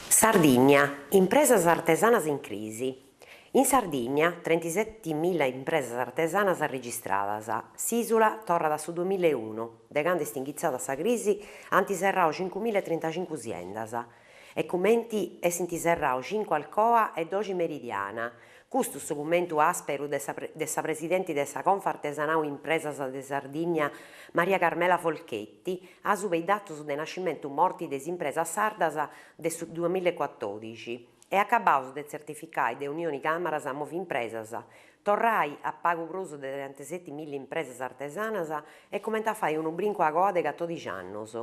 Sardigna, impresas artesanas in crisi. In Sardigna, 37.000 impresas artesanas registradas. S'isula torna da su 2001, degando estinguizzata sa crisi, antiserrao 5.035 aziendas. E commenti è sintiserrao 5 Alcoa e 12 Meridiana. Questo su commento asperu de sa presidente de sa Confa Artesanau Impresas de Sardigna, Maria Carmela Folchetti, ha su i datos de nascimento morti des impresas sardas de su 2014 e acabaus de certificai de Unioni Camaras a Movi Impresas. Torrai a pago bruso de 37.000 impresas artesanas e commenta fai un brinco a goa de 14 annos.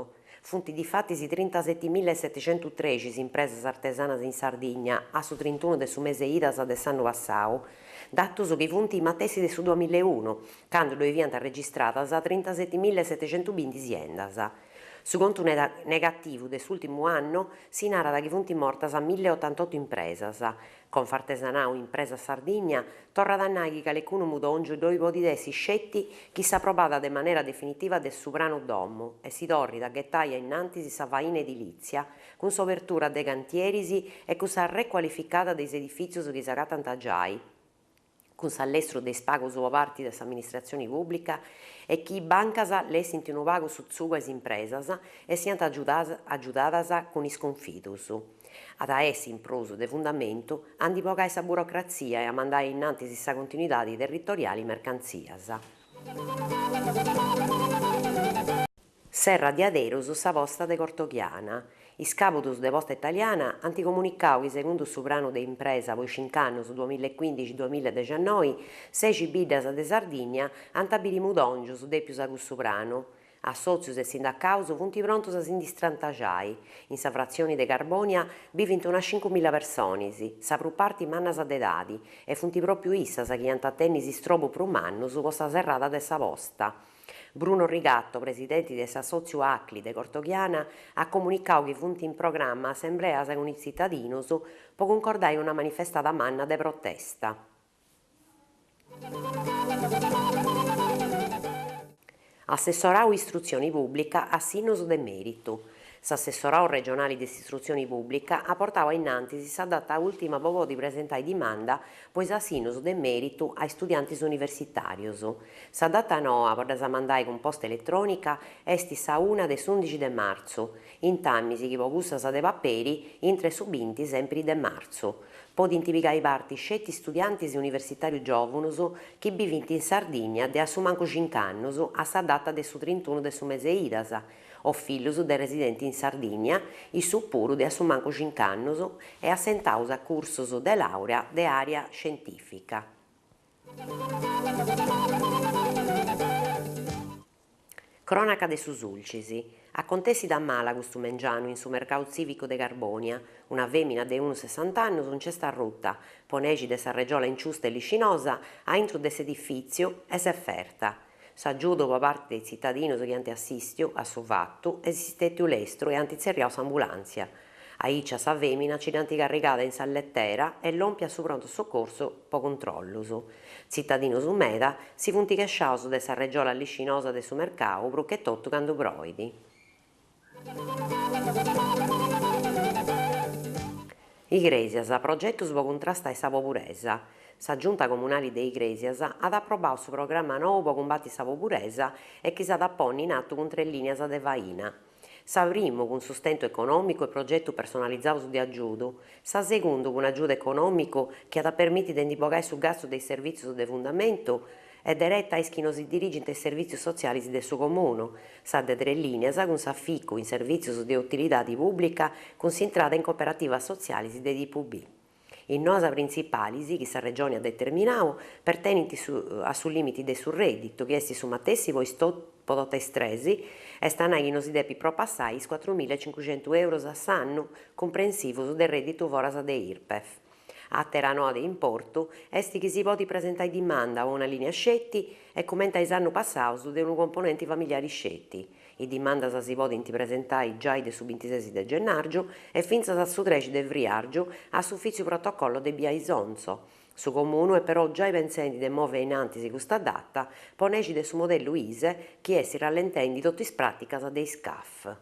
Funti di fatti 37.713 impresas artesanas in Sardigna a su 31 de su mese idas de s'anno passau, datos che funti matessi de su 2001, quando lo viant registratas a 37.720 aziendas. Su conto negativo dell'ultimo anno si narra che funti mortas a 1.088 impresas. Confa Artesanau Impresa Sardigna torna da naghi che alcuno mudongiu dove podidessi scetti chi s'approvata de maniera definitiva del sovrano domo e si torri da ghettaia innanti sa vaina edilizia con s'obertura de cantierisi e con sa requalificata dei edifici che sarà tantagiai, con s'allestro dei spagos o parti dell'amministrazione pubblica e chi bancas le sintino pago su zugas impresas e siano aggiudadas con i sconfitus. Ad essi in proso de fundamento andi pogai sa burocrazia e a mandare innanti sa continuità di territoriali mercanzias. Serra di Aderus sa posta de Cortoghiana. Is cabutus de posta italiana hanno comunicato che secondo il sovrano de impresa poi 5 anni su 2015-2019 6 biddas de Sardigna hanno abili mudongius depius a questo sovrano. A sozius e sindacaus funti prontos a s'indistrantajai. In sa frazione de Carbonia vivint unas 5.000 persones, sa pru parti mannas d'edadi, e funti proprio issas chi ant attennis istrobu prumannus po sa serrada de sa posta. Bruno Rigatto, presidente de sa Sozio Acli de Cortoghiana, ha comunicato che funti in programma assembleas con i cittadinos po concordare una manifestata manna de protesta. Assessorau Istruzione Pubblica a Sinus de Meritu. S'assessorau regionale di istruzione pubblica ha portato innanzi sa data ultima po di presentare dimanda pois a Sinus de Meritu ai studianti universitarios. Sa data noa per da mandare con posta elettronica esti sa 1 de 11 de marzo, in tammisi chi po cussas de paperi intre su 20 sempre de marzo. Podi intipicare parti scetti studianti universitari giovunus chi vivint in Sardigna de a su manco 5 annos a sa data de su 31 de su mese idas, o fillus de residenti in Sardigna, i su puru de a su manco 5 annos e assentaus a cursus de laurea de area scientifica. Cronaca de su Sulcisi. Acontessi da mala questo mengiano in su mercato civico de Carbonia. Una femina de 1,60 anni non c'è sta rotta, ponegi de sa regiola inciusta e liscinosa a intro de s'edifizio e s'è ferta. S'aggiudo da parte dei cittadini che hanno assistito a suo fatto esistette l'estro e antizerriao s'ambulanzia. A iccia sa femina ci hanno caricata in sallettera e l'ompia su pronto soccorso po controllus. Cittadino su meda si funti chesciaus de sa regiola liscinosa de su mercao pro che totto cando broidi. Igresias, progettus po contrastare sa pobresa. Sa giunta comunale de Igresias ad approvato su programma nuovo po combatti sa pobresa e chi s'ad apponni in atto con 3 lineas de vaina. Sa primo con sustento economico e progetto personalizzato di aggiudo, sa secondo con aggiudo economico che ad permettere di indipogare su gasto dei servizi de fundamento e diretta ai chi non si dirigenti ai servizi sociali del suo comune, sa de 3 linee con s'afficco in servizi di utilità pubblica concentrata in cooperativa sociali di DPB. In nosa principali, che sa regione ha determinato, pertenenti a su limiti del sul reddito, che esti su matessi voi podote estresi, e stanno non si depi propassare 4.500 euro a s'anno, comprensivo del reddito voras de IRPEF. A Teranoa de importo, esti chi si poti presentare dimanda a una linea scetti e commenta sanno passato de un componenti familiari scetti. I dimanda si potenti presentare già de su 26 de gennaio e finza su 13 de vriargio a suffizio protocollo de Biaisonzo. Su comune però già i pensenti de muove in anti questa data, poneci de su modello ISE chi si rallentendi tutti is praticas dei SCAF.